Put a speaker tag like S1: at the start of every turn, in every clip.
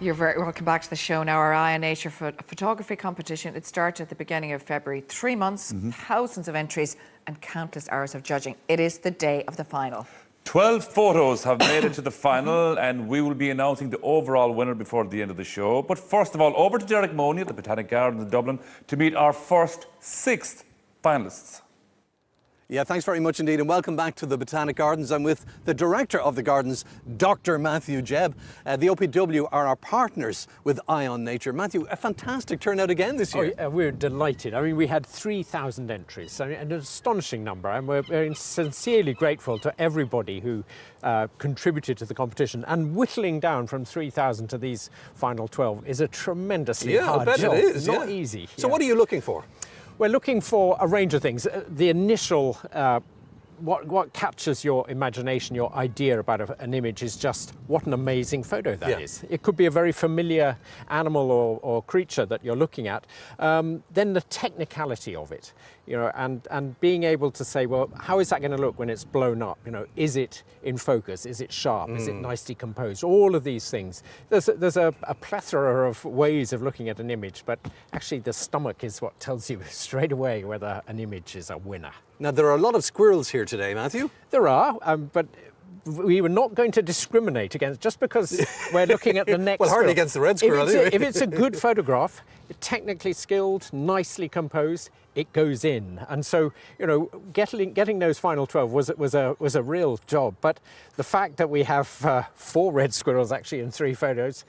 S1: You're very welcome back to the show now. Our Eye on Nature photography competition. It started at the beginning of February. 3 months, thousands of entries and countless hours of judging. It is the day of the final.
S2: 12 photos have made it to the final, and we will be announcing the overall winner before the end of the show. But first of all, over to Derek Money at the Botanic Gardens in Dublin to meet our first 6 finalists.
S3: Yeah, thanks very much indeed, and welcome back to the Botanic Gardens. I'm with the director of the gardens, Dr. Matthew Jebb. The OPW are our partners with Eye on Nature. Matthew, a fantastic turnout again this year.
S4: We're delighted. I mean, we had 3,000 entries, an astonishing number, and we're sincerely grateful to everybody who contributed to the competition. And whittling down from 3,000 to these final 12 is a tremendously hard job.
S3: I bet it is.
S4: Not easy.
S3: So what are you looking for?
S4: We're looking for a range of things. The initial, what captures your imagination, your idea about an image is just what an amazing photo that is. It could be a very familiar animal or creature that you're looking at. Then the technicality of it, you know, and being able to say, well, how is that going to look when it's blown up? You know, is it in focus? Is it sharp? Is it nicely composed? All of these things. There's a plethora of ways of looking at an image, but actually the stomach is what tells you straight away whether an image is a winner.
S3: Now, there are a lot of squirrels here today, Matthew.
S4: There are, but we were not going to discriminate against, just because we're looking at the next
S3: well, hardly against the red squirrel, anyway.
S4: If it's a good photograph, technically skilled, nicely composed, it goes in. And so, you know, getting those final 12 was a real job. But the fact that we have 4 red squirrels actually in 3 photos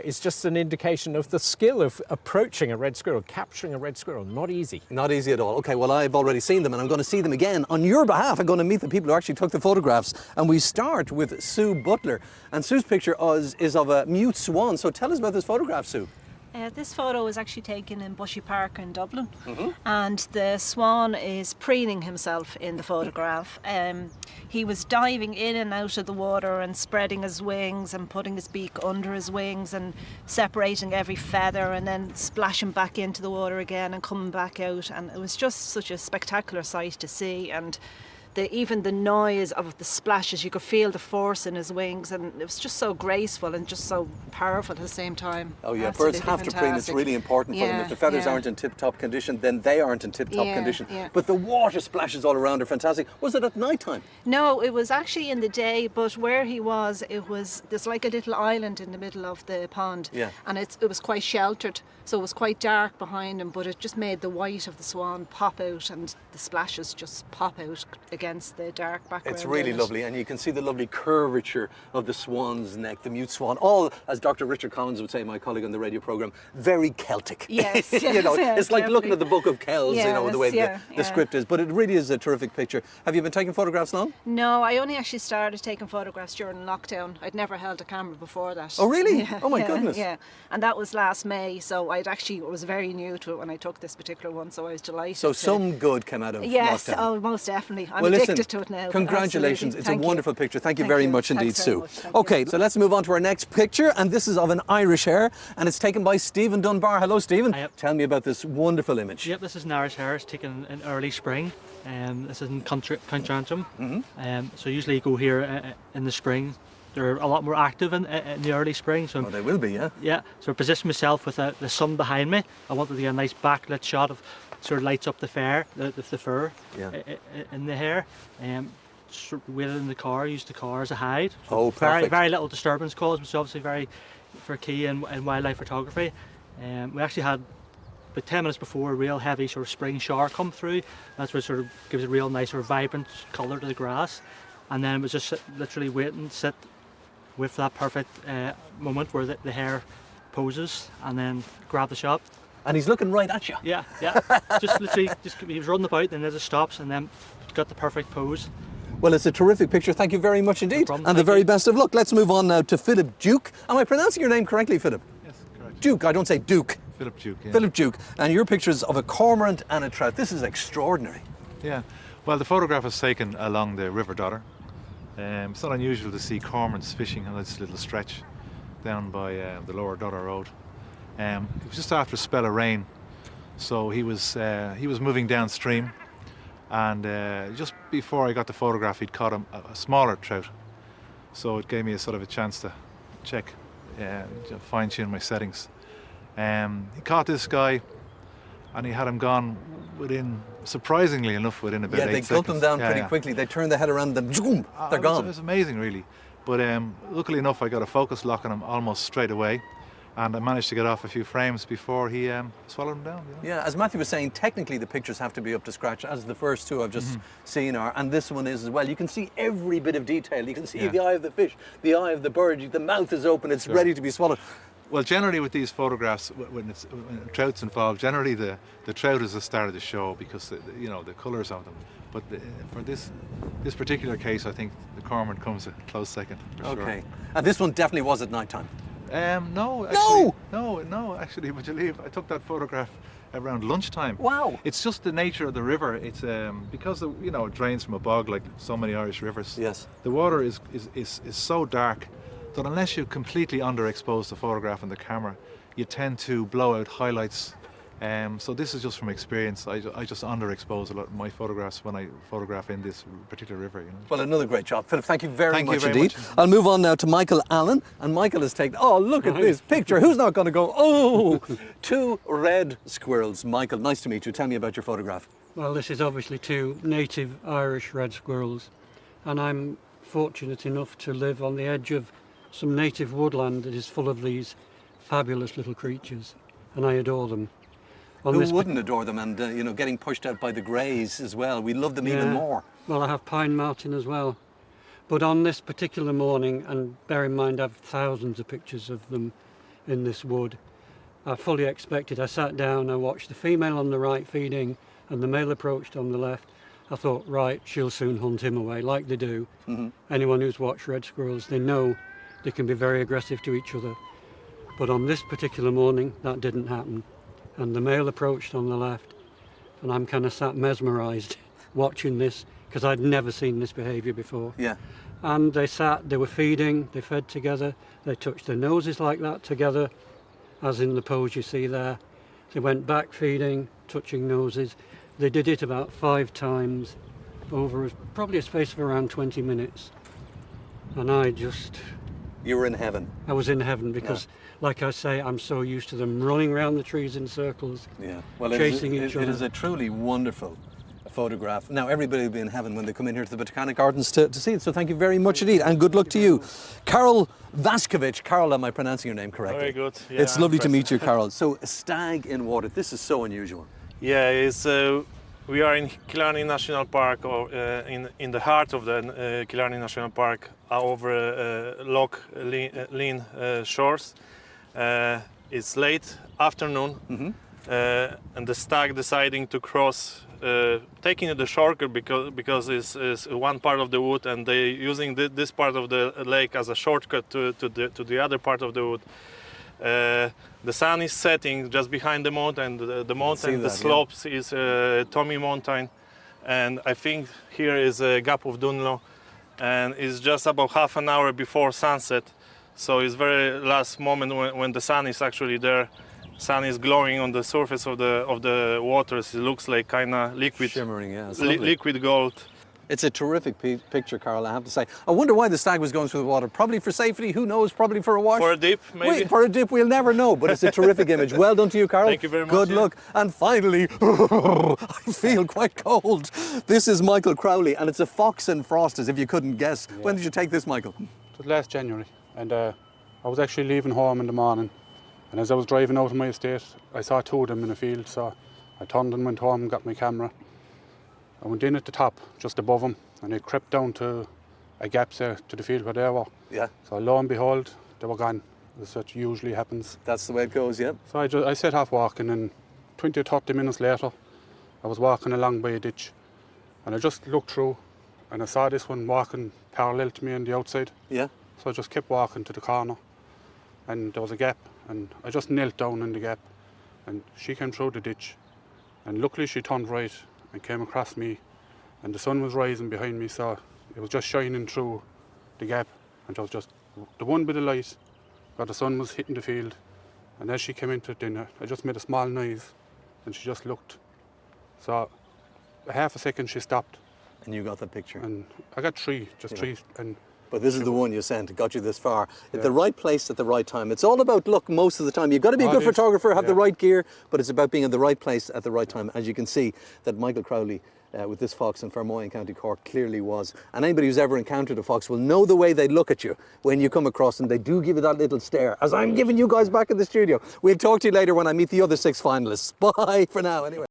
S4: is just an indication of the skill of approaching a red squirrel, capturing a red squirrel. Not easy.
S3: Not easy at all. Okay, well, I've already seen them, and I'm going to see them again on your behalf. I'm going to meet the people who actually took the photographs. And we start with Sue Butler. And Sue's picture is of a mute swan. So tell us about this photograph, Sue.
S5: This photo was actually taken in Bushy Park in Dublin, and the swan is preening himself in the photograph. He was diving in and out of the water and spreading his wings and putting his beak under his wings and separating every feather and then splashing back into the water again and coming back out, and it was just such a spectacular sight to see. And even the noise of the splashes, you could feel the force in his wings, and it was just so graceful and just so powerful at the same time.
S3: Oh yeah, birds have to preen. It's really important for them. If the feathers aren't in tip-top condition, then they aren't in tip-top condition. But the water splashes all around are fantastic. Was it at night time?
S5: No, it was actually in the day, but where he was, there's like a little island in the middle of the pond, and it was quite sheltered, so it was quite dark behind him, but it just made the white of the swan pop out and the splashes just pop out against the dark background.
S3: It's really lovely, and you can see the lovely curvature of the swan's neck, the mute swan, all, as Dr. Richard Collins would say, my colleague on the radio programme, very Celtic.
S5: Yes,
S3: you know, it's like looking at the Book of Kells,
S5: you
S3: know, the way the script is, but it really is a terrific picture. Have you been taking photographs long?
S5: No, I only actually started taking photographs during lockdown. I'd never held a camera before that.
S3: Oh really? Oh my goodness.
S5: Yeah, and that was last May, so I was very new to it when I took this particular one, so I was delighted.
S3: So some good came out of
S5: lockdown.
S3: Oh,
S5: most definitely. I'm addicted to it now.
S3: Congratulations. It's a wonderful picture. Thank you very much indeed, Sue.
S5: Much.
S3: Okay, so let's move on to our next picture, and this is of an Irish hare, and it's taken by Stephen Dunbar. Hello, Stephen.
S6: Yep.
S3: Tell me about this wonderful image.
S6: Yep, this is an Irish hare. It's taken in early spring. This is in Country Antrim. So usually you go here in the spring. They're a lot more active in the early spring. So
S3: they will be, yeah.
S6: Yeah, so I position myself with the sun behind me. I wanted to get a nice backlit shot of sort of lights up the fur in the hair. Sort of waited in the car, used the car as a hide. So
S3: oh, perfect.
S6: Very little disturbance caused, which is obviously very key in wildlife photography. We actually had about 10 minutes before a real heavy sort of spring shower come through. That's what sort of gives a real nice sort of vibrant colour to the grass. And then it was just literally waiting, sit with that perfect moment where the hare poses and then grab the shot.
S3: And he's looking right at you.
S6: Yeah. Just literally, he was running about and then just stops and then got the perfect pose.
S3: Well, it's a terrific picture. Thank you very much indeed.
S6: No problem.
S3: And the very best of luck. Let's move on now to Philip Duke. Am I pronouncing your name correctly, Philip?
S7: Yes, correct.
S3: Duke, I don't say Duke.
S7: Philip Duke, yeah.
S3: Philip Duke. And your pictures of a cormorant and a trout. This is extraordinary.
S7: Yeah. Well, the photograph was taken along the River Dodder. It's not unusual to see cormorants fishing on this little stretch down by the lower Dodder Road. It was just after a spell of rain, so he was moving downstream, and just before I got the photograph, he'd caught a smaller trout. So it gave me a sort of a chance to check fine-tune my settings. He caught this guy, and he had him gone within, surprisingly enough, within about 8 seconds.
S3: Yeah, they cut them down pretty quickly. They turn the head around, then zoom, they're gone.
S7: It was amazing, really. But luckily enough, I got a focus lock on him almost straight away, and I managed to get off a few frames before he swallowed him down.
S3: Yeah, as Matthew was saying, technically the pictures have to be up to scratch, as the first two I've just seen are, and this one is as well. You can see every bit of detail. You can see the eye of the fish, the eye of the bird, the mouth is open, it's ready to be swallowed.
S7: Well, generally with these photographs, when trout's involved, generally the trout is the star of the show because the colours of them. But for this particular case, I think the cormorant comes a close second. For
S3: Okay, and this one definitely was at night time.
S7: No, actually, no. Actually, would you believe I took that photograph around lunchtime?
S3: Wow!
S7: It's just the nature of the river. It's because it drains from a bog like so many Irish rivers.
S3: Yes.
S7: The water is so dark that unless you completely underexpose the photograph and the camera, you tend to blow out highlights. So this is just from experience. I just underexpose a lot of my photographs when I photograph in this particular river.
S3: Well, another great job. Philip, thank you very much
S7: very
S3: indeed. I'll move on now to Michael Allen, and Michael has taken, look at this picture. Who's not going to go, 2 red squirrels. Michael, nice to meet you. Tell me about your photograph.
S8: Well, this is obviously 2 native Irish red squirrels, and I'm fortunate enough to live on the edge of some native woodland that is full of these fabulous little creatures, and I adore them.
S3: Who wouldn't adore them? And getting pushed out by the greys as well. We love them even more.
S8: Well, I have pine marten as well. But on this particular morning, and bear in mind I've thousands of pictures of them in this wood, I fully expected. I sat down, I watched the female on the right feeding, and the male approached on the left. I thought, right, she'll soon hunt him away, like they do. Anyone who's watched red squirrels, they know they can be very aggressive to each other. But on this particular morning, that didn't happen. And the male approached on the left, and I'm kind of sat mesmerised watching this, because I'd never seen this behaviour before.
S3: Yeah.
S8: And they were feeding, they fed together, they touched their noses like that together, as in the pose you see there. They went back feeding, touching noses. They did it about 5 times over probably a space of around 20 minutes. And
S3: You were in heaven.
S8: I was in heaven because, like I say, I'm so used to them running around the trees in circles, chasing each other.
S3: It is a truly wonderful photograph. Now, everybody will be in heaven when they come in here to the Botanic Gardens to see it, so thank you very much indeed, and good luck to you. Carol Vaskovich. Carol, am I pronouncing your name correctly?
S9: Very good. Yeah,
S3: it's lovely to meet you, Carol. So, a stag in water, this is so unusual.
S9: Yeah, we are in Killarney National Park, or in the heart of the Killarney National Park, over Loch Lean shores. It's late afternoon, and the stag deciding to cross, taking the shortcut because it's one part of the wood, and they using this part of the lake as a shortcut to the other part of the wood. The sun is setting just behind the mountain. The mountain, the slopes is Tommy Mountain, and I think here is a gap of Dunlo, and it's just about half an hour before sunset. So it's very last moment when the sun is actually there. Sun is glowing on the surface of the waters. It looks like kind of liquid,
S3: shimmering,
S9: liquid gold.
S3: It's a terrific picture, Carol, I have to say. I wonder why the stag was going through the water. Probably for safety, who knows, probably for a wash.
S9: For a dip, maybe.
S3: For a dip, we'll never know, but it's a terrific image. Well done to you, Carol.
S9: Thank you very much.
S3: Good luck. And finally, I feel quite cold. This is Michael Crowley, and it's a fox and frost, as if you couldn't guess. Yeah. When did you take this, Michael?
S10: It was last January, and I was actually leaving home in the morning, and as I was driving out of my estate, I saw 2 of them in a field, so I turned and went home and got my camera. I went in at the top, just above them, and I crept down to a gap there to the field where they were.
S3: Yeah.
S10: So lo and behold, they were gone, as such usually happens.
S3: That's the way it goes, yeah.
S10: So I set off walking, and 20 or 30 minutes later, I was walking along by a ditch, and I just looked through, and I saw this one walking parallel to me on the outside.
S3: Yeah.
S10: So I just kept walking to the corner, and there was a gap, and I just knelt down in the gap, and she came through the ditch, and luckily she turned right and came across me, and the sun was rising behind me, so it was just shining through the gap, and there was just the one bit of light where the sun was hitting the field, and as she came into it, then I just made a small noise, and she just looked. So a half a second she stopped.
S3: And you got the picture?
S10: And I got 3, just 3, and
S3: But this is the one you sent. It got you this far. At the right place at the right time. It's all about luck most of the time. You've got to be a good photographer, have the right gear, but it's about being in the right place at the right time. As you can see, that Michael Crowley with this fox in Fermoy in County Cork clearly was. And anybody who's ever encountered a fox will know the way they look at you when you come across them. They do give you that little stare, as I'm giving you guys back in the studio. We'll talk to you later when I meet the other 6 finalists. Bye for now, anyway.